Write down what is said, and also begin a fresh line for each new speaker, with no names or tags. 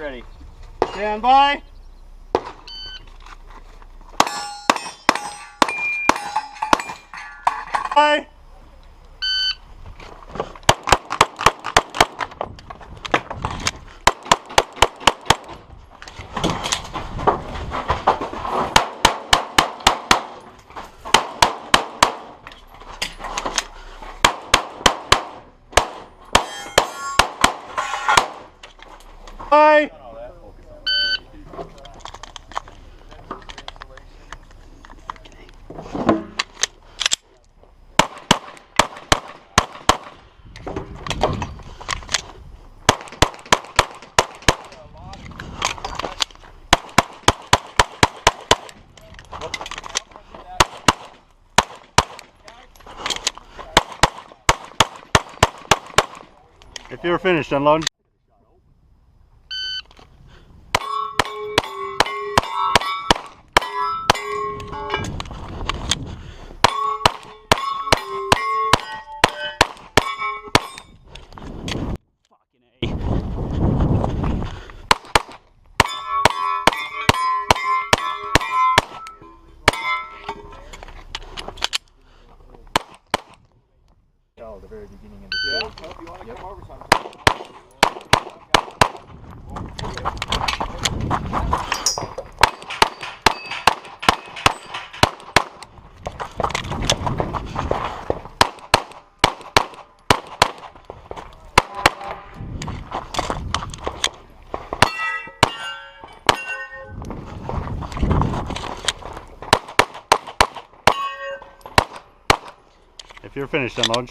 ready. Stand by. Bye. Bye. If you're finished, unload.
Oh, the very beginning of the show.
Yeah, well, if you want to come over sometime.
If you're finished, unload.